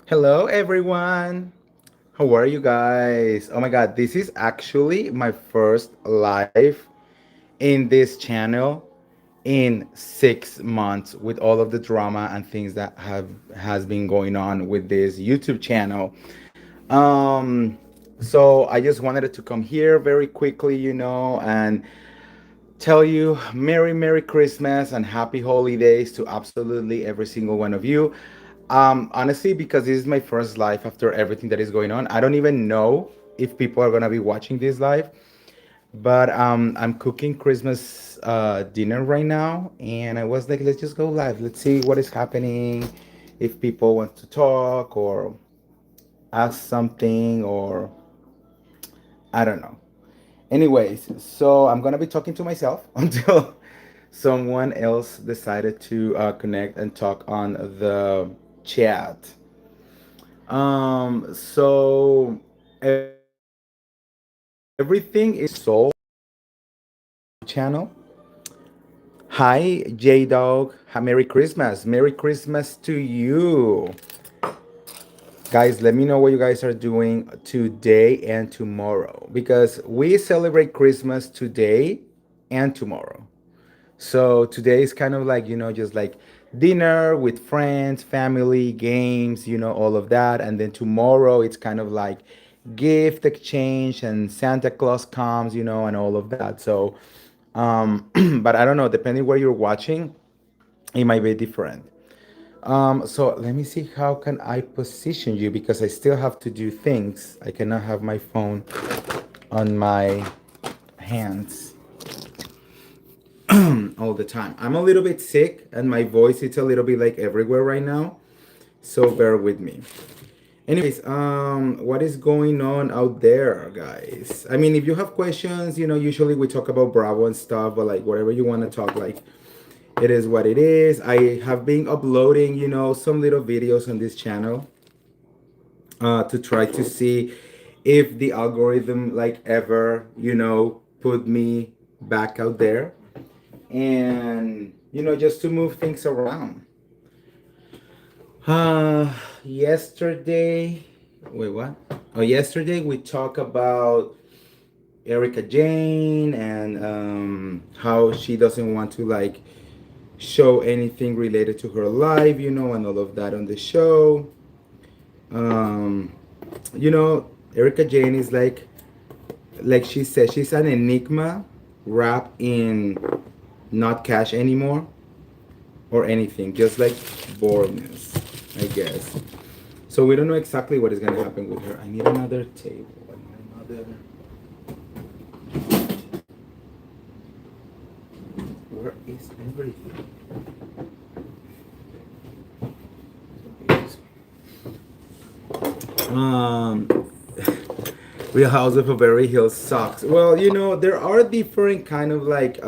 Hello, everyone. How are you guys? Oh my god, this is actually my first live in this channel in 6 months with all of the drama and things that have has been going on with this YouTube channel. Um, so I just wanted to come here very quickly, and tell you Merry Christmas and Happy Holidays to absolutely every single one of you. Honestly, because this is my first live after everything that is going on, I don't even know if people are gonna be watching this live. But I'm cooking Christmas dinner right now, and I was like, let's just go live. Let's see what is happening, if people want to talk or ask something, or I don't know. Anyways, so I'm gonna be talking to myself until someone else decided to connect and talk on the chat. So everything is sold channel. Hi, J Dog. Merry Christmas. Merry Christmas to you. Guys, let me know what you guys are doing today and tomorrow because we celebrate Christmas today and tomorrow. So today is kind of like, just like dinner with friends, family, games, all of that. And then tomorrow it's kind of like gift exchange and Santa Claus comes, and all of that. So, but I don't know, depending where you're watching, it might be different. So let me see how can I position you because I still have to do things. I cannot have my phone on my hands all the time. I'm a little bit sick and my voice is a little bit like everywhere right now. So bear with me. Anyways, what is going on out there, guys? I mean, if you have questions, usually we talk about Bravo and stuff, but like whatever you want to talk, like it is what it is. I have been uploading, some little videos on this channel to try to see if the algorithm like ever, put me back out there and just to move things around. uh Yesterday, wait, what? Oh, yesterday we talked about Erica Jane and how she doesn't want to like show anything related to her life, and all of that on the show. um Erica Jane is like she said, she's an enigma wrapped in not cash anymore or anything, just like boredness, I guess. So we don't know exactly what is gonna happen with her. I need another table. I need another. Where is everything? Um, Real House of Beverly Hills sucks. Well, there are different kind of like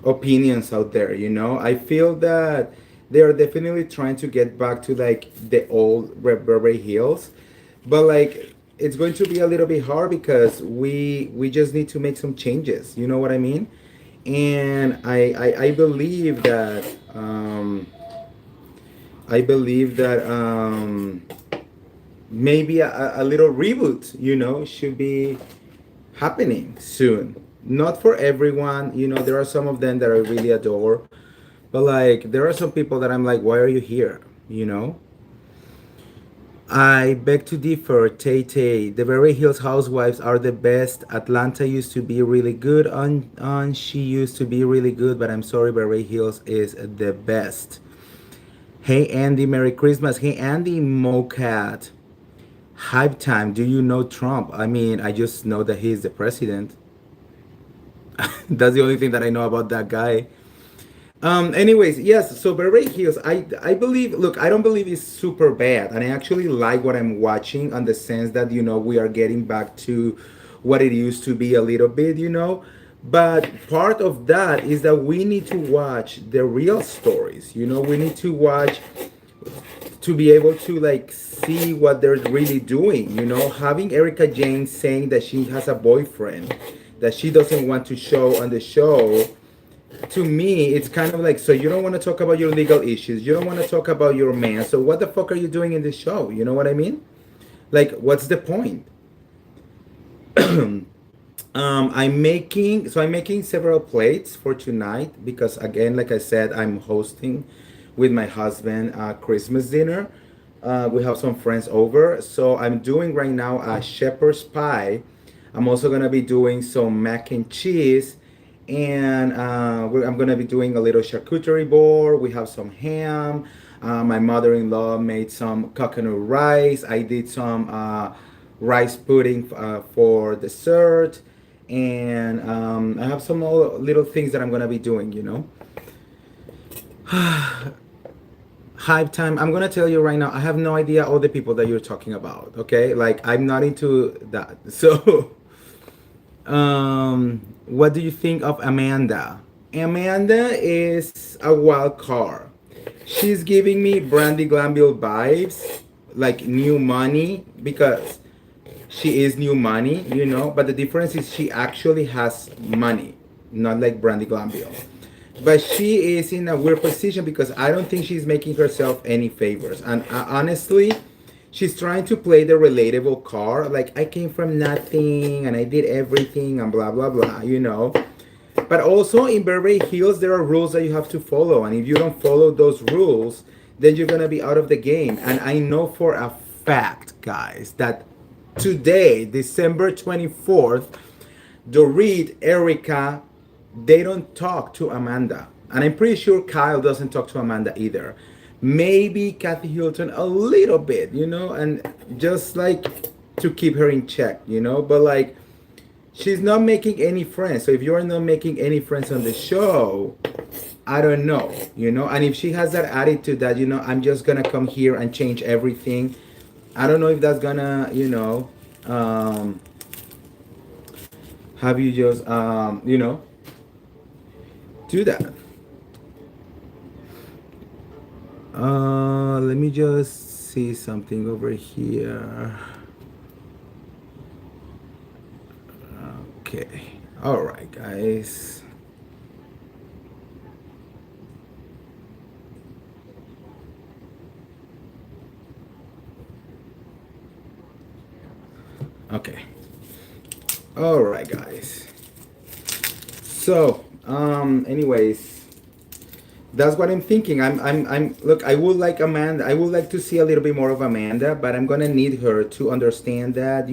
opinions out there. I feel that they are definitely trying to get back to like the old Beverly Hills, but like it's going to be a little bit hard because we just need to make some changes. You know what I mean? And I believe that maybe a little reboot, should be happening soon. Not for everyone, there are some of them that I really adore, but like there are some people that I'm like, why are you here? You know? I beg to differ, Tay Tay. The Beverly Hills Housewives are the best. Atlanta used to be really good on she used to be really good, but I'm sorry, Beverly Hills is the best. Hey Andy, Merry Christmas. Hey Andy Mocat. Hype time. Do you know Trump? I mean, I just know that he's the president. That's the only thing that I know about that guy. Anyways, yes. So Beverly Hills, I believe. Look, I don't believe it's super bad, and I actually like what I'm watching, on the sense that we are getting back to what it used to be a little bit. But part of that is that we need to watch the real stories. We need to watch to be able to like see what they're really doing. Having Erica Jane saying that she has a boyfriend that she doesn't want to show on the show, to me, it's kind of like, so you don't want to talk about your legal issues. You don't want to talk about your man. So what the fuck are you doing in this show? You know what I mean? Like, what's the point? I'm making several plates for tonight because again, like I said, I'm hosting with my husband Christmas dinner. We have some friends over, so I'm doing right now a shepherd's pie. I'm also gonna be doing some mac and cheese, and I'm gonna be doing a little charcuterie board. We have some ham. My mother-in-law made some coconut rice. I did some rice pudding for dessert, and I have some little things that I'm gonna be doing. Hype time. I'm gonna tell you right now. I have no idea all the people that you're talking about. Okay, like I'm not into that. So, what do you think of Amanda? Amanda is a wild card. She's giving me Brandy Glanville vibes, like new money, because she is new money, but the difference is she actually has money, not like Brandy Glanville. But she is in a weird position because I don't think she's making herself any favors. And honestly, she's trying to play the relatable card. Like, I came from nothing and I did everything and blah, blah, blah. But also in Beverly Hills, there are rules that you have to follow. And if you don't follow those rules, then you're going to be out of the game. And I know for a fact, guys, that today, December 24th, Dorit, Erica, they don't talk to Amanda. And I'm pretty sure Kyle doesn't talk to Amanda either. Maybe Kathy Hilton a little bit, and just like to keep her in check, but like she's not making any friends. So if you're not making any friends on the show, I don't know. And if she has that attitude that, I'm just gonna come here and change everything, I don't know if that's gonna, have you just, do that. Let me just see something over here. Okay. All right, guys. Okay. All right, guys. So, anyways, that's what I'm thinking. Look, I would like Amanda. I would like to see a little bit more of Amanda, but I'm gonna need her to understand that,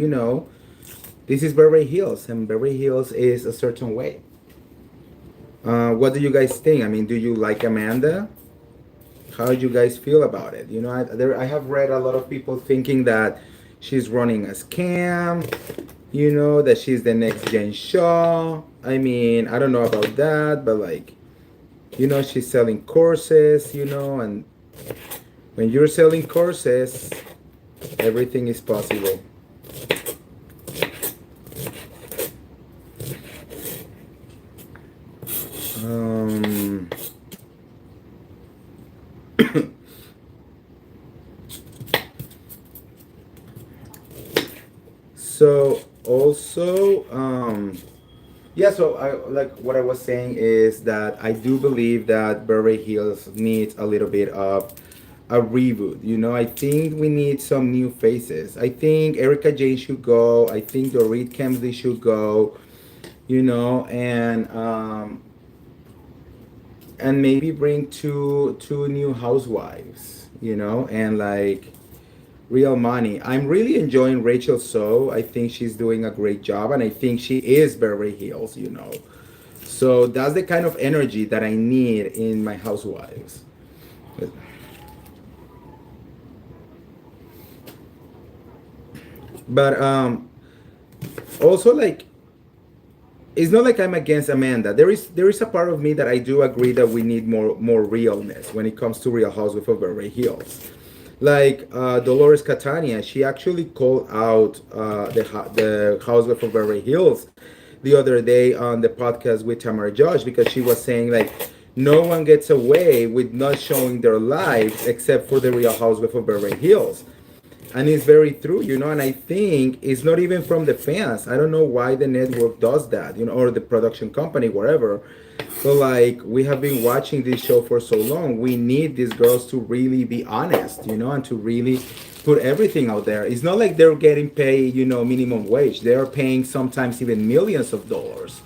this is Beverly Hills, and Beverly Hills is a certain way. What do you guys think? I mean, do you like Amanda? How do you guys feel about it? I have read a lot of people thinking that she's running a scam, that she's the next Gen Shaw. I mean, I don't know about that, but like, she's selling courses, and when you're selling courses, everything is possible. Um, so also, yeah, so I like what I was saying is that I do believe that Beverly Hills needs a little bit of a reboot. I think we need some new faces. I think Erica Jane should go. I think Dorit Kemsley should go. And maybe bring two new housewives. And like real money. I'm really enjoying Rachel So. I think she's doing a great job, and I think she is Beverly Hills. So that's the kind of energy that I need in my housewives. But also like it's not like I'm against Amanda. There is a part of me that I do agree that we need more realness when it comes to Real Housewives of Beverly Hills. Like Dolores Catania, she actually called out the Housewife of Beverly Hills the other day on the podcast with Tamara Josh because she was saying like no one gets away with not showing their lives except for the Real Housewife of Beverly Hills. And it's very true, and I think it's not even from the fans. I don't know why the network does that, or the production company, wherever. But like, we have been watching this show for so long, we need these girls to really be honest, and to really put everything out there. It's not like they're getting paid, minimum wage. They're paying sometimes even millions of dollars.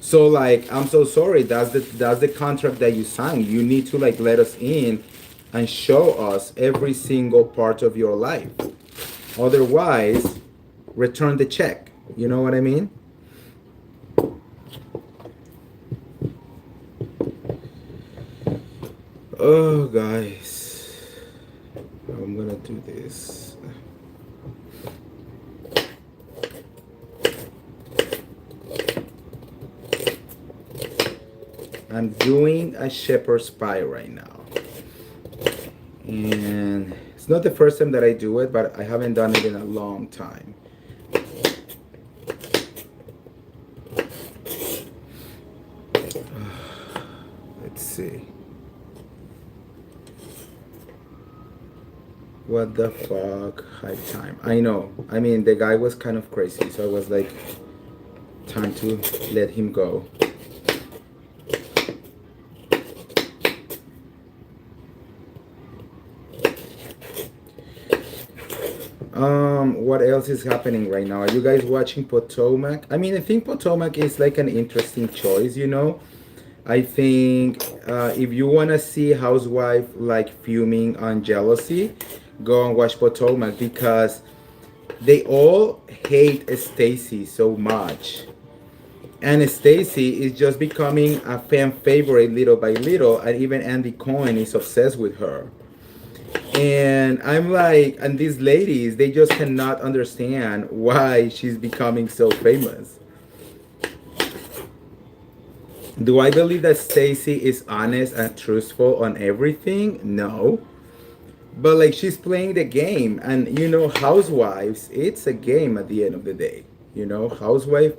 So like, I'm so sorry. That's the contract that you signed. You need to like let us in and show us every single part of your life. Otherwise, return the check. You know what I mean? Oh, guys, I'm gonna do this. I'm doing a shepherd's pie right now, and it's not the first time that I do it, but I haven't done it in a long time. Let's see. What the fuck? High time. I know. I mean, the guy was kind of crazy, so I was like, time to let him go. What else is happening right now? Are you guys watching Potomac? I mean, I think Potomac is like an interesting choice. I think if you want to see housewife like fuming on jealousy, go and watch Potomac because they all hate Stacy so much. And Stacy is just becoming a fan favorite little by little, and even Andy Cohen is obsessed with her. And I'm like, and these ladies, they just cannot understand why she's becoming so famous. Do I believe that Stacy is honest and truthful on everything? No. But like, she's playing the game, and housewives, it's a game at the end of the day. Housewife,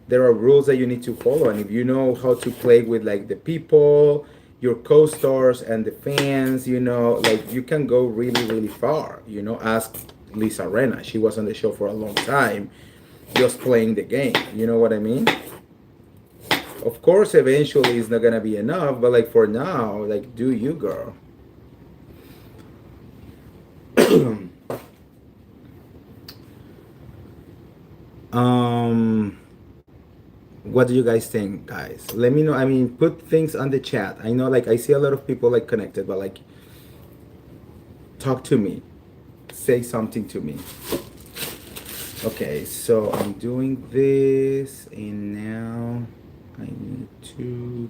there are rules that you need to follow, and if you know how to play with like the people, your co-stars and the fans, like you can go really, really far. Ask Lisa Rena. She was on the show for a long time, just playing the game. You know what I mean? Of course, eventually it's not gonna be enough, but like for now, like do you, girl? um what do you guys think, guys? Let me know. I mean, put things on the chat. I know, like, I see a lot of people like connected, but like, talk to me, say something to me. Okay, so I'm doing this, and now I need to.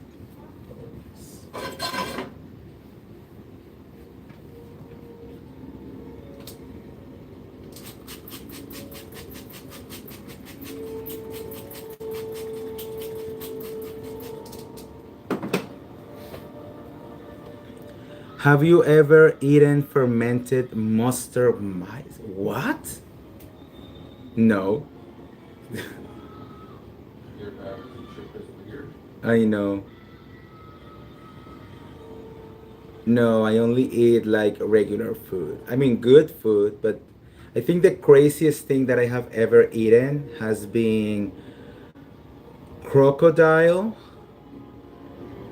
Have you ever eaten fermented mustard mice? What? No. I know. No, I only eat like regular food. I mean, good food, but I think the craziest thing that I have ever eaten has been crocodile.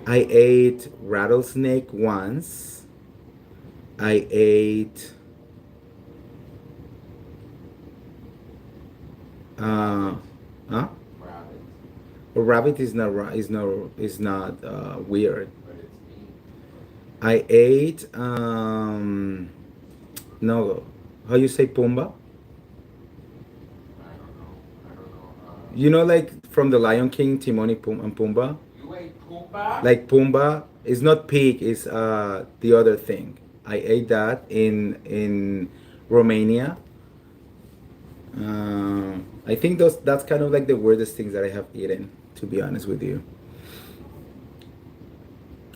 I ate rattlesnake once. I ate uh huh? Rabbit is not weird. I ate no, how you say Pumba? Like from the Lion King, Timon and Pumbaa. Like Pumbaa is not pig, it's the other thing. I ate that in Romania. I think that's kind of like the weirdest things that I have eaten, to be honest with you.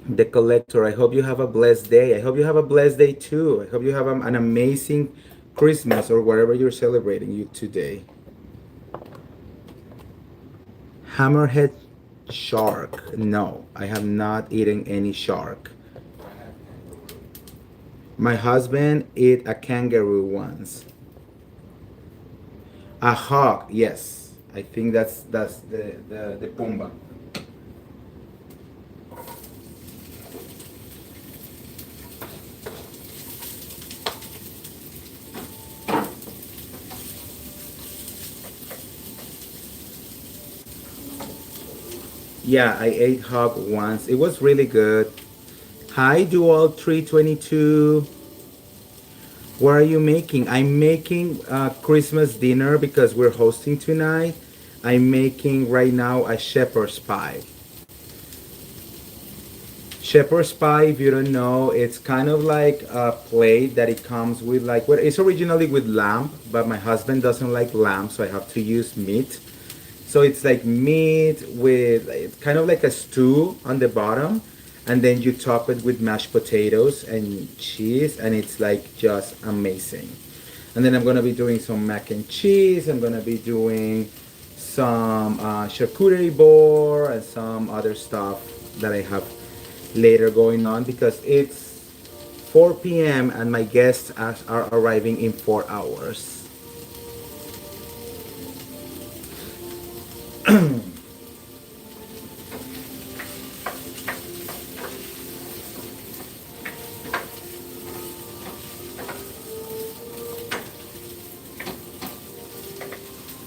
The collector, I hope you have a blessed day. I hope you have a blessed day too. I hope you have an amazing Christmas or whatever you're celebrating you today. Hammerhead shark. No, I have not eaten any shark. My husband ate a kangaroo once. A hog, yes. I think that's the pumba. Yeah, I ate hog once. It was really good. Hi, Dual 322. What are you making? I'm making Christmas dinner because we're hosting tonight. I'm making right now a shepherd's pie. Shepherd's pie, if you don't know, it's kind of like a plate that it comes with like, well, it's originally with lamb, but my husband doesn't like lamb, so I have to use meat. So it's like meat with, it's kind of like a stew on the bottom, and then you top it with mashed potatoes and cheese, and it's like just amazing. And then I'm gonna be doing some mac and cheese. I'm gonna be doing some charcuterie board and some other stuff that I have later going on because it's 4 p.m. and my guests are arriving in 4 hours.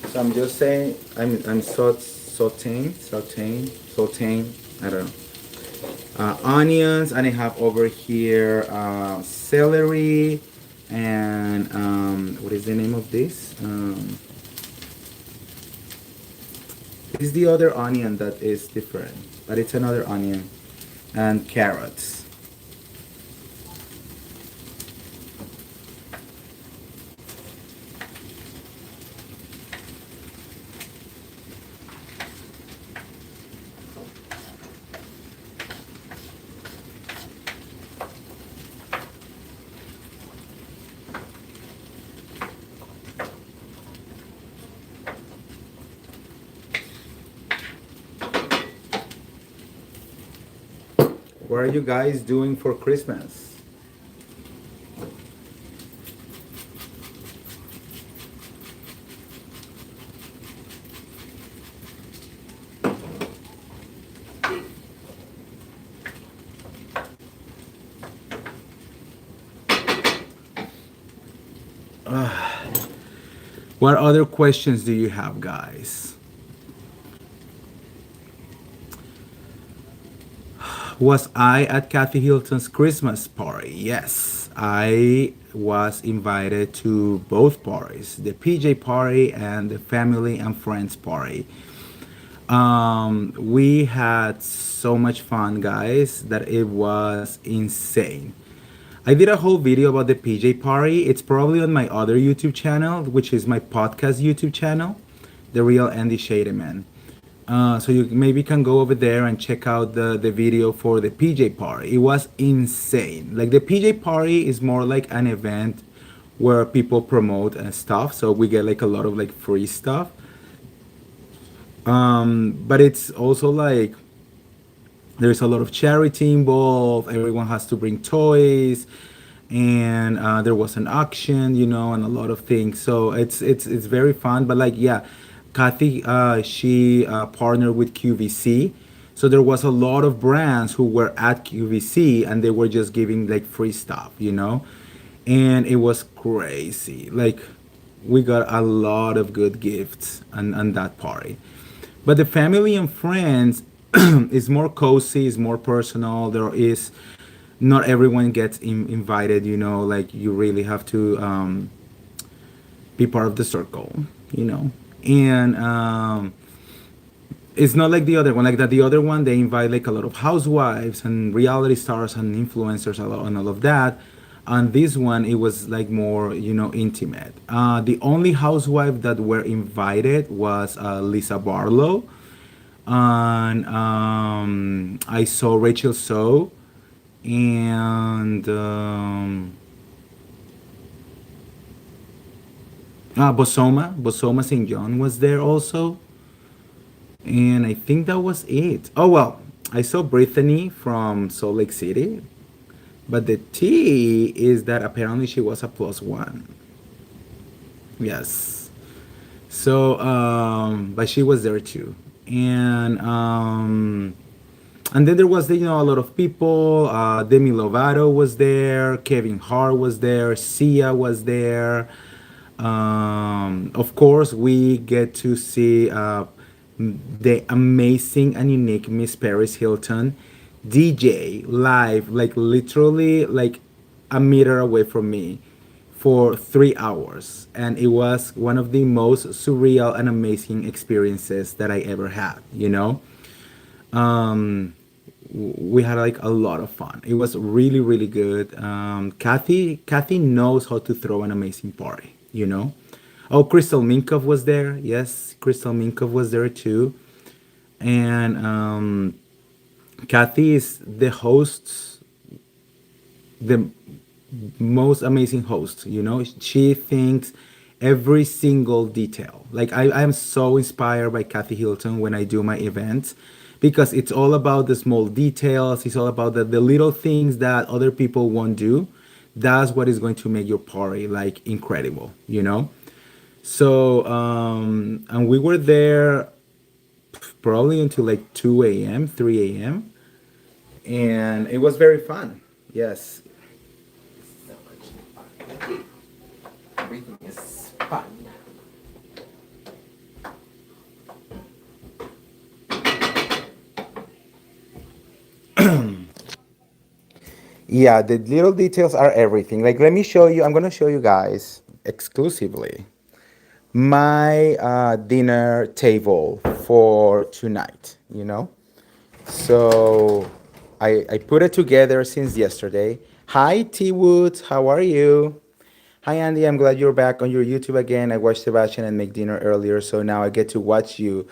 So I'm just saying, I'm sauteing. I don't know. Onions, and I have over here celery, and what is the name of this? This is the other onion that is different, but it's another onion, and carrots. What are you guys doing for Christmas? What other questions do you have, guys? Was I at Kathy Hilton's Christmas party? Yes, I was invited to both parties, the PJ party and the family and friends party. We had so much fun, guys, that it was insane. I did a whole video about the PJ party. It's probably on my other YouTube channel, which is my podcast YouTube channel, The Real Andy Man. So you maybe can go over there and check out the video for the PJ party. It was insane. Like the PJ party is more like an event where people promote and stuff. So we get like a lot of like free stuff. But it's also like there's a lot of charity involved. Everyone has to bring toys, and there was an auction, and a lot of things. So it's very fun. But like yeah, Kathy, she partnered with QVC, so there was a lot of brands who were at QVC, and they were just giving like free stuff. And it was crazy. Like we got a lot of good gifts on that party. But the family and friends is more cozy, is more personal. There is not everyone gets invited. Like you really have to be part of the circle. And it's not like the other one. Like that, the other one they invite like a lot of housewives and reality stars and influencers and all of that. On this one, it was like more intimate. The only housewife that were invited was Lisa Barlow, and I saw Rachel So, and Bosoma St. John was there also, and I think that was it. Oh well, I saw Brittany from Salt Lake City. But the tea is that apparently she was a plus one. Yes. So, but she was there too, and then there was a lot of people. Demi Lovato was there. Kevin Hart was there. Sia was there. Of course, we get to see the amazing and unique Miss Paris Hilton DJ live, like literally like a meter away from me for 3 hours. And it was one of the most surreal and amazing experiences that I ever had. Um, we had like a lot of fun. It was really, really good. Kathy knows how to throw an amazing party. Oh, Crystal Minkov was there. Yes, Crystal Minkov was there too. And Kathy is the most amazing host. She thinks every single detail. Like I am so inspired by Kathy Hilton when I do my events because it's all about the small details. It's all about the little things that other people won't do. That's what is going to make your party like incredible. So and we were there probably until like 2 a.m., 3 a.m. And it was very fun. Yes. So much fun. Everything is fun. Yeah, the little details are everything. Like, let me show you. I'm gonna show you guys exclusively my dinner table for tonight. So I put it together since yesterday. Hi, T Woods, how are you? Hi, Andy. I'm glad you're back on your YouTube again. I watched Sebastian and make dinner earlier, so now I get to watch you.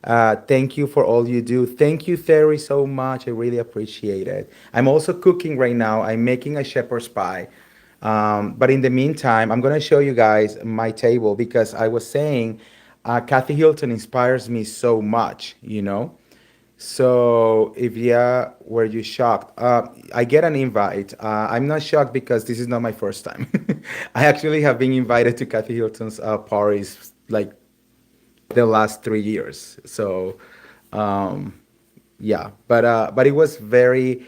Thank you for all you do. Thank you, Theory, so much. I really appreciate it. I'm also cooking right now. I'm making a shepherd's pie. But in the meantime, I'm going to show you guys my table because I was saying Kathy Hilton inspires me so much. So if yeah, were you shocked? I get an invite. I'm not shocked because this is not my first time. I actually have been invited to Kathy Hilton's parties like the last 3 years. So um, yeah, but it was very,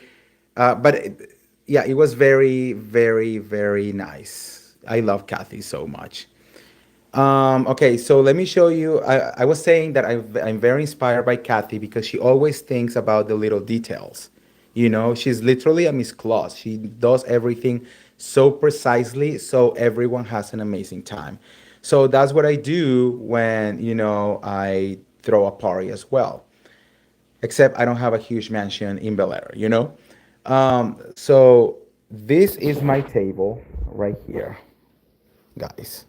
but yeah, it was very, very, very nice. I love Kathy so much. Okay, so let me show you. I was saying that I'm very inspired by Kathy because she always thinks about the little details. She's literally a Miss Claus. She does everything so precisely, so everyone has an amazing time. So that's what I do when I throw a party as well. Except I don't have a huge mansion in Bel Air. So this is my table right here, guys.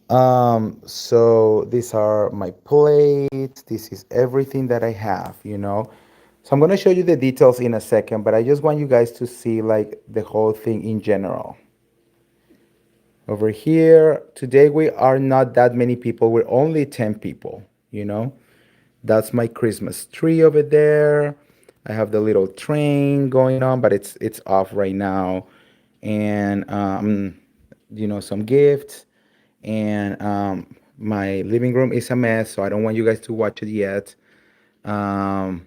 So these are my plates. This is everything that I have. So I'm gonna show you the details in a second, but I just want you guys to see like the whole thing in general. Over here, today we are not that many people. We're only 10 people. That's my Christmas tree over there. I have the little train going on, but it's off right now. And some gifts. And my living room is a mess, so I don't want you guys to watch it yet. Um,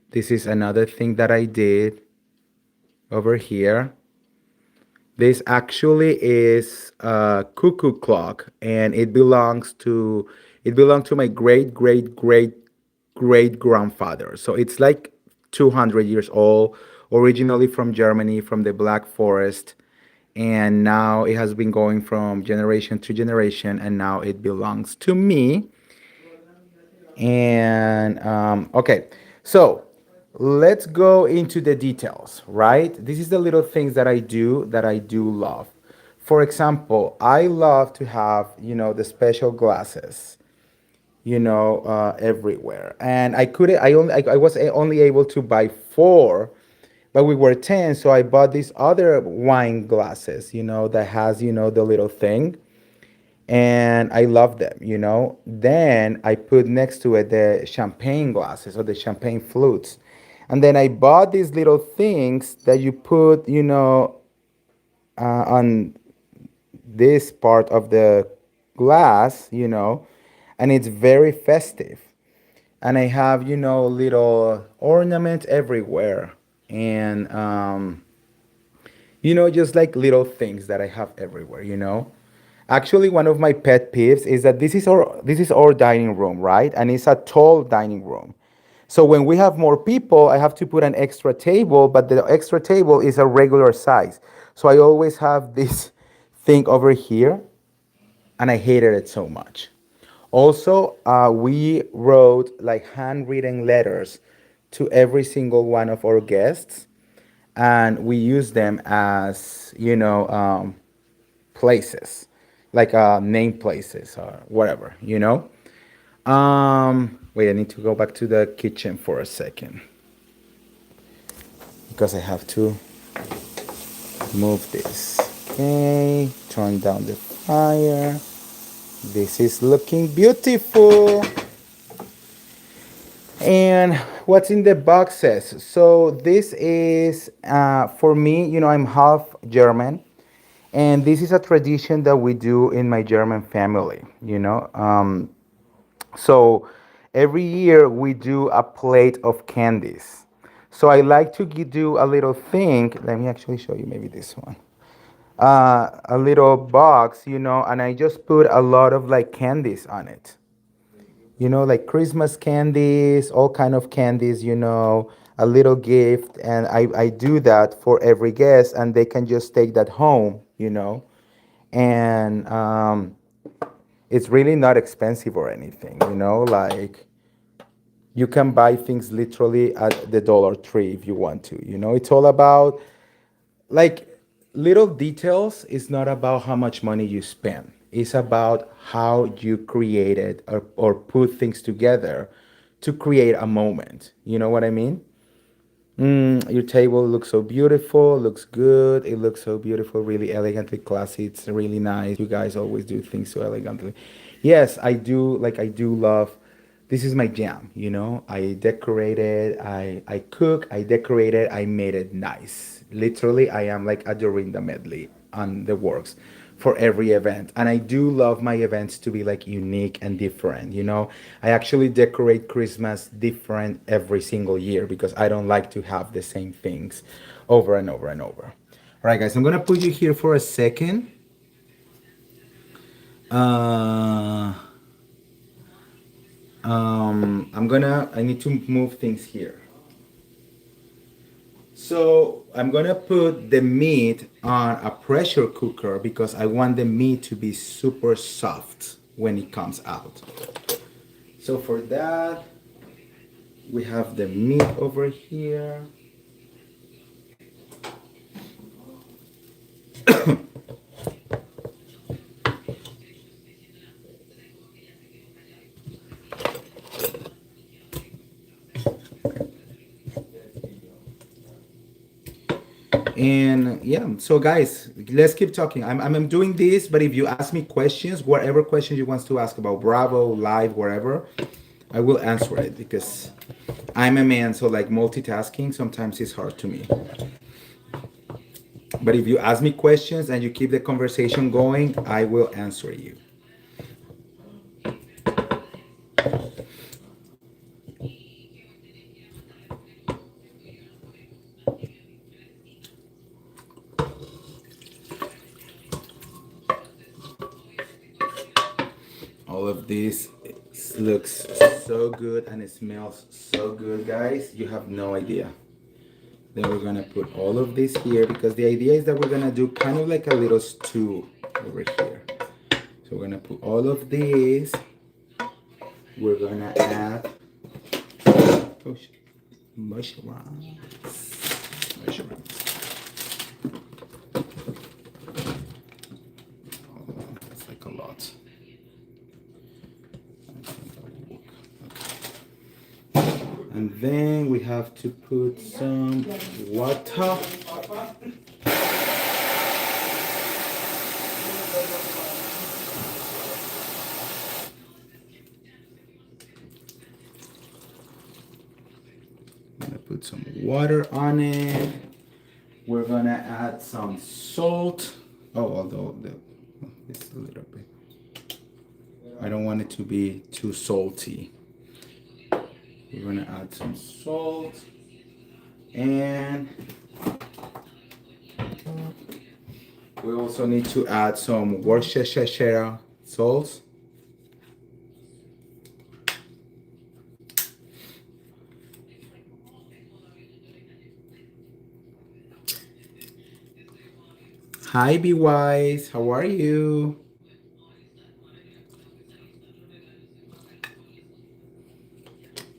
this is another thing that I did over here. This actually is a cuckoo clock, and it belonged to my great great great great grandfather. So it's like 200 years old, originally from Germany, from the Black Forest, and now it has been going from generation to generation, and now it belongs to me. And okay, so let's go into the details, right? This is the little things that I do love. For example, I love to have the special glasses everywhere. And I was only able to buy four, but we were 10, so I bought these other wine glasses that has the little thing, and I love them. Then I put next to it the champagne glasses or the champagne flutes. And then I bought these little things that you put, on this part of the glass, and it's very festive. And I have, little ornaments everywhere. And, just like little things that I have everywhere. Actually, one of my pet peeves is that this is our dining room, right? And it's a tall dining room. So when we have more people, I have to put an extra table, but the extra table is a regular size. So I always have this thing over here, and I hated it so much. Also, we wrote like handwritten letters to every single one of our guests, and we use them as, places, like name places or whatever. Wait, I need to go back to the kitchen for a second because I have to move this. Okay, turn down the fire. This is looking beautiful. And what's in the boxes? So this is, for me, I'm half German, and this is a tradition that we do in my German family. So every year we do a plate of candies. So I like to do a little thing. Let me actually show you maybe this one. A little box, and I just put a lot of like candies on it. Like Christmas candies, all kind of candies, a little gift. And I do that for every guest, and they can just take that home. And it's really not expensive or anything. Like you can buy things literally at the Dollar Tree if you want to. It's all about like little details. Is not about how much money you spend. It's about how you create it, or put things together to create a moment. You know what I mean? Your table looks so beautiful, looks good. It looks so beautiful, really elegantly classy. It's really nice. You guys always do things so elegantly. Yes, I do. Like, I do love. This is my jam. I decorated, I cook, I decorated, I made it nice. Literally, I am like a Dorinda medley on the works for every event. And I do love my events to be like unique and different. I actually decorate Christmas different every single year because I don't like to have the same things over and over and over. All right, guys, I'm gonna put you here for a second. Uh, I need to move things here. So I'm gonna put the meat on a pressure cooker because I want the meat to be super soft when it comes out. So for that, we have the meat over here. And yeah, so guys, let's keep talking. I'm doing this, but if you ask me questions, whatever questions you want to ask about Bravo, live, wherever, I will answer it because I'm a man, so like multitasking sometimes is hard to me. But if you ask me questions and you keep the conversation going, I will answer you. All of this looks so good and it smells so good, guys. You have no idea. Then we're gonna put all of this here because the idea is that we're gonna do kind of like a little stew over here. So we're gonna put all of this. We're gonna add mushrooms. Mushrooms. Oh, that's like a lot. And then we have to put some water. I'm gonna put some water on it. We're gonna add some salt. Oh, although it's a little bit. I don't want it to be too salty. We're gonna add some salt, and we also need to add some Worcestershire sauce. Hi, Be Wise. How are you?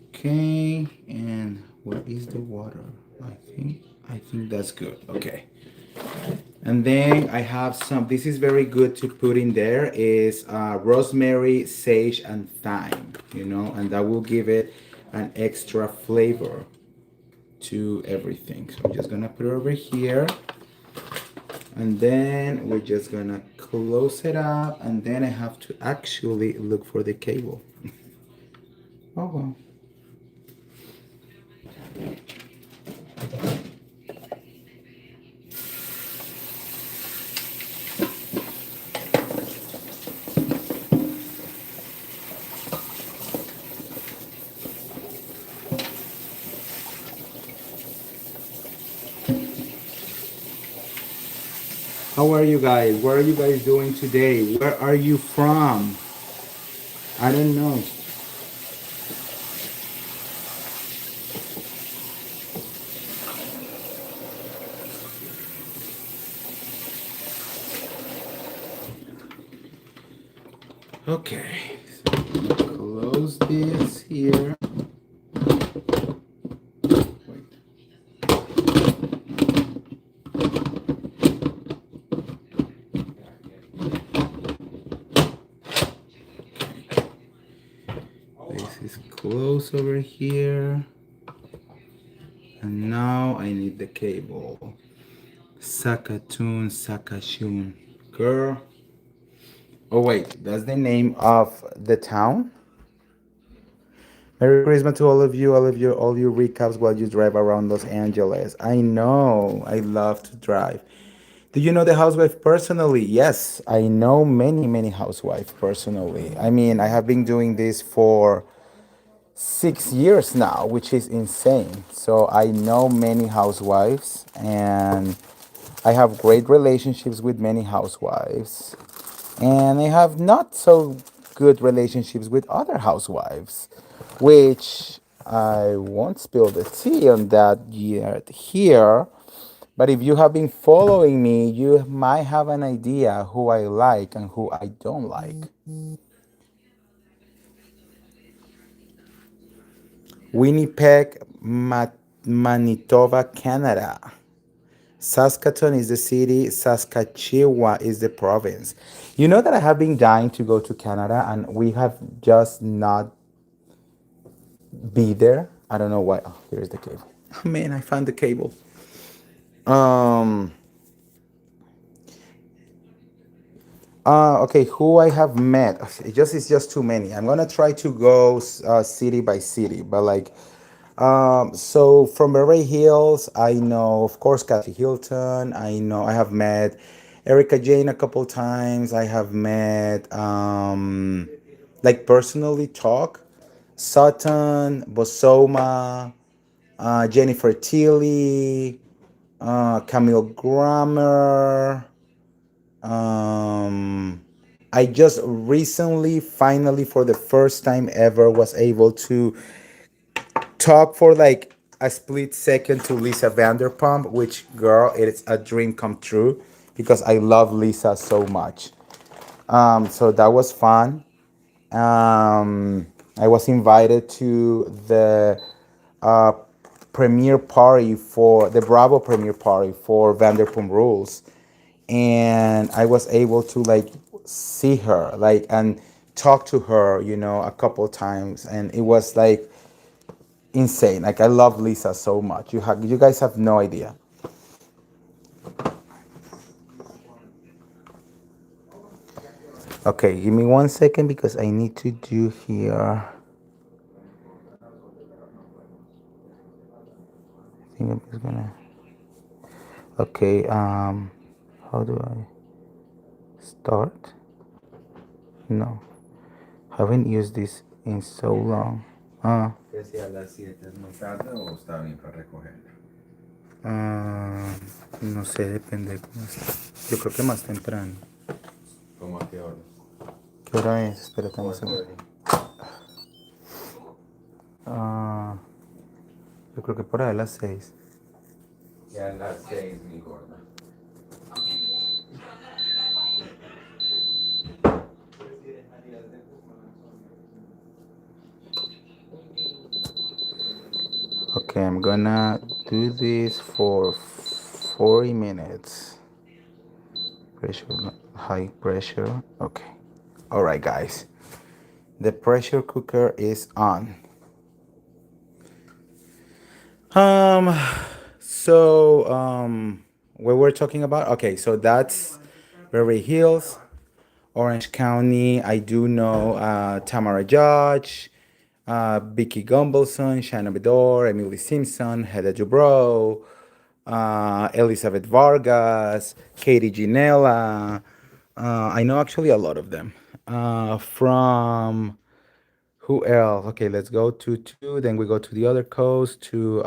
Okay, and where is the water? I think that's good. Okay. And then I have some, this is very good to put in there, is rosemary, sage, and thyme, and that will give it an extra flavor to everything. So I'm just gonna put it over here, and then we're just gonna close it up, and then I have to actually look for the cable. Oh well. How are you guys? What are you guys doing today? Where are you from? I don't know. Okay, so I'm gonna close this here. Wait. This is close over here. And now I need the cable. Sakatun Sakashun. Girl. Oh wait, that's the name of the town? Merry Christmas to all you recaps while you drive around Los Angeles. I know, I love to drive. Do you know the housewife personally? Yes, I know many housewives personally. I mean, I have been doing this for 6 years now, which is insane. So I know many housewives, and I have great relationships with many housewives, and I have not so good relationships with other housewives, which I won't spill the tea on that yet here. But if you have been following me, you might have an idea who I like and who I don't like. Winnipeg, Manitoba, Canada. Saskatoon is the city, Saskatchewan is the province. You know that I have been dying to go to Canada and we have just not be there. I don't know why. Oh, here's the cable. Oh, man, I found the cable. Um okay, who I have met. It's just too many. I'm gonna try to go city by city, but like so from Beverly Hills, I know, of course, Kathy Hilton. I know I have met Erica Jane a couple times. I have met, like personally talk, Sutton, Bosoma, Jennifer Tilly, Camille Grammer. Um, I just recently, finally, for the first time ever, was able to talk for like a split second to Lisa Vanderpump, which girl, it is a dream come true because I love Lisa so much. So that was fun. I was invited to the uh, premiere party for the Bravo premiere party for Vanderpump Rules, and I was able to like see her like and talk to her, a couple times, and it was like insane. Like I love Lisa so much. You guys have no idea. Okay, give me 1 second because I need to do here. I I'm just gonna. Okay. How do I start? No, haven't used this in so long. Que si a las 7 es muy tarde o está bien para recoger. Ah, no sé, depende de cómo está. Yo creo que más temprano. ¿Cómo a qué hora? ¿Qué hora es? Espérate un segundo. Ah, yo creo que por ahí a las 6. Ya a las 6, mi gorda. Okay, I'm gonna do this for 40 minutes. Pressure, high pressure. Okay. All right, guys. The pressure cooker is on. Um, what we're talking about? Okay, so that's Beverly Hills, Orange County. I do know Tamara Judge, Vicky Gumbelson, Shannon Bedore, Emily Simpson, Heather Dubrow, Elizabeth Vargas, Katie Ginella. I know actually a lot of them. From who else? Okay, let's go to two. Then we go to the other coast to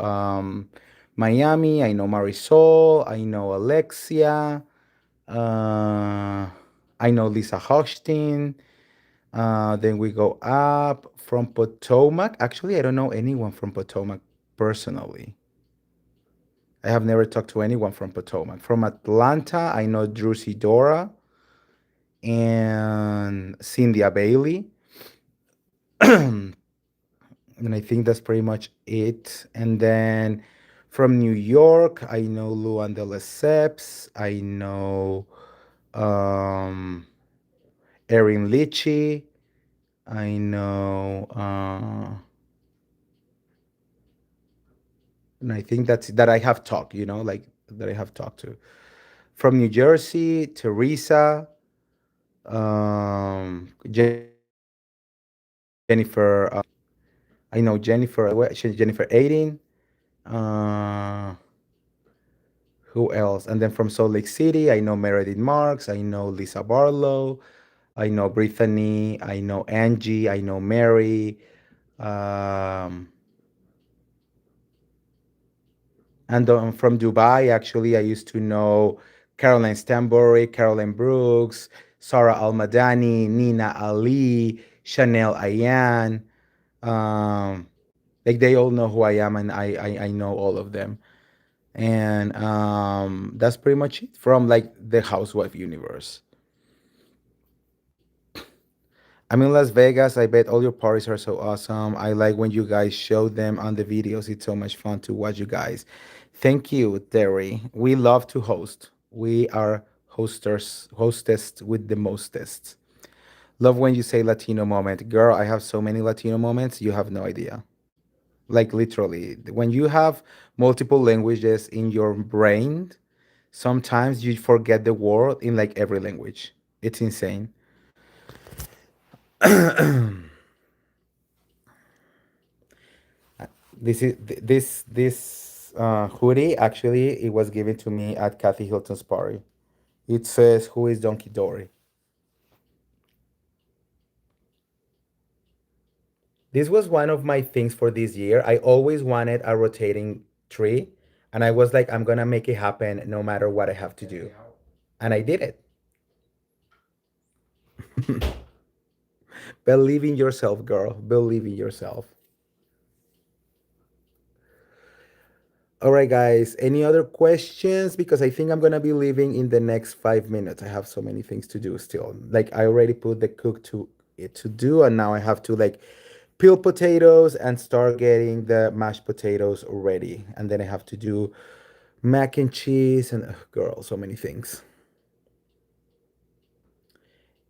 Miami. I know Marisol. I know Alexia. Uh, I know Lisa Hochstein. Then we go up from Potomac. Actually, I don't know anyone from Potomac personally. I have never talked to anyone from Potomac. From Atlanta, I know Drucy Dora and Cynthia Bailey. And I think that's pretty much it. And then from New York, I know Luan de Lesseps. I know um, Erin Litchi. I know, and I think that's that I have talked, like that I have talked to. From New Jersey, Teresa, Jennifer. I know Jennifer. Jennifer Aiding. Uh, who else? And then from Salt Lake City, I know Meredith Marks. I know Lisa Barlow. I know Brittany. I know Angie. I know Mary. Um, and from Dubai, actually, I used to know Caroline Stanbury, Caroline Brooks, Sarah Almadani, Nina Ali, Chanel Ayan. Um, like they all know who I am, and I know all of them. And that's pretty much it from like the housewife universe. I'm in Las Vegas. I bet all your parties are so awesome. I like when you guys show them on the videos. It's so much fun to watch you guys. Thank you, Terry. We love to host. We are hostess with the mostest. Love when you say Latino moment. Girl, I have so many Latino moments, you have no idea. Like literally, when you have multiple languages in your brain, sometimes you forget the word in like every language. It's insane. This hoodie actually it was given to me at Kathy Hilton's party. It says, "Who is Donkey Dory?" This was one of my things for this year. I always wanted a rotating tree, and I was like, I'm gonna make it happen no matter what I have to do, and I did it. Believe in yourself, girl. Believe in yourself. All right, guys. Any other questions? Because I think I'm gonna be leaving in the next 5 minutes. I have so many things to do still. Like I already put the cook to it to do, and now I have to like peel potatoes and start getting the mashed potatoes ready. And then I have to do mac and cheese and girl, so many things.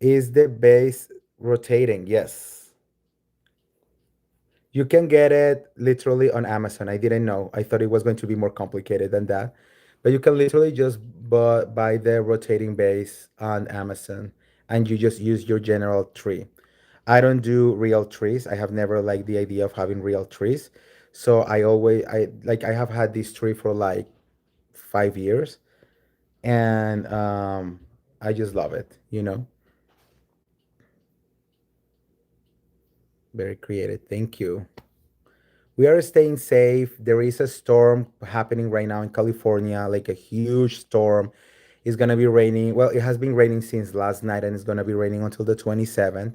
Is the base rotating? Yes. You can get it literally on Amazon. I didn't know. I thought it was going to be more complicated than that. But you can literally just buy the rotating base on Amazon and you just use your general tree. I don't do real trees. I have never liked the idea of having real trees. So I have had this tree for like 5 years, and I just love it. Very creative. Thank you. We are staying safe. There is a storm happening right now in California, like a huge storm. It's gonna be raining. Well, it has been raining since last night, and it's gonna be raining until the 27th.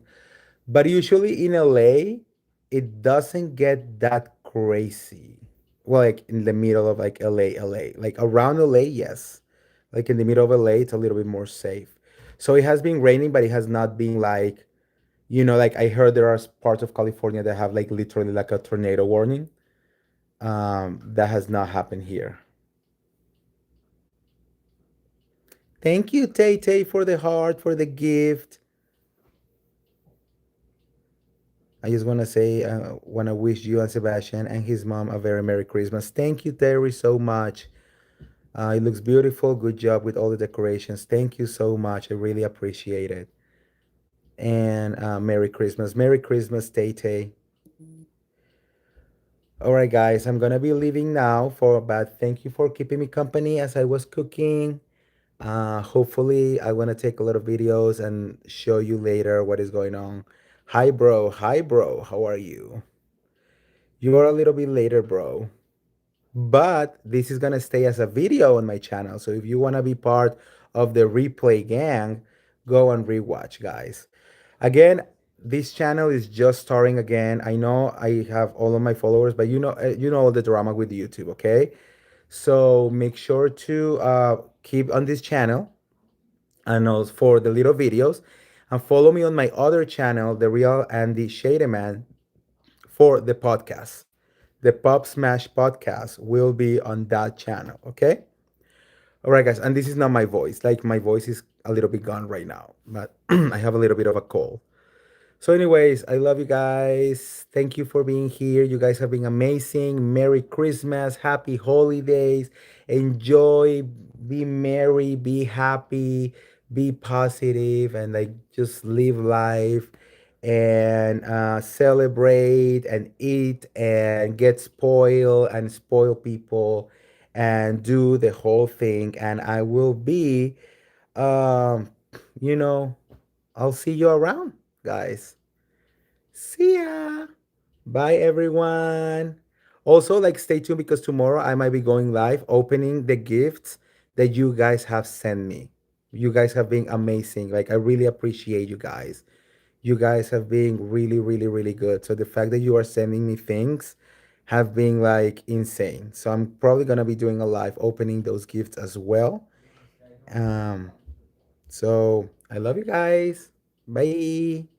But usually in LA, it doesn't get that crazy. Well, like in the middle of like LA. Like around LA, yes. Like in the middle of LA, it's a little bit more safe. So it has been raining, but it has not been like, like I heard there are parts of California that have like literally like a tornado warning. That has not happened here. Thank you, Tay Tay, for the heart, for the gift. I just want to say, want to wish you and Sebastian and his mom a very Merry Christmas. Thank you, Terry, so much. It looks beautiful. Good job with all the decorations. Thank you so much. I really appreciate it. And Merry Christmas. Merry Christmas, Tay Tay. All right, guys, I'm going to be leaving now but thank you for keeping me company as I was cooking. Hopefully, I want to take a lot of videos and show you later what is going on. Hi, bro. Hi, bro. How are you? You are a little bit later, bro. But this is gonna stay as a video on my channel. So if you wanna be part of the replay gang, go and rewatch, guys. Again, this channel is just starting again. I know I have all of my followers, but you know all the drama with YouTube, okay? So make sure to keep on this channel and also for the little videos, and follow me on my other channel, the Real Andy Man, for the podcast. The Pop Smash podcast will be on that channel. Okay. All right, guys. And this is not my voice. Like my voice is a little bit gone right now, but I have a little bit of a cold. So, anyways, I love you guys. Thank you for being here. You guys have been amazing. Merry Christmas. Happy holidays. Enjoy. Be merry. Be happy. Be positive, and like just live life and celebrate and eat and get spoiled and spoil people and do the whole thing. And I will be, um, you know, I'll see you around, guys. See ya. Bye, everyone. Also, like, stay tuned because tomorrow I might be going live opening the gifts that you guys have sent me. You guys have been amazing. Like, I really appreciate you guys. You guys have been really, really, really good. So, the fact that you are sending me things have been like insane. So, I'm probably gonna be doing a live opening those gifts as well. Um, so I love you guys. Bye.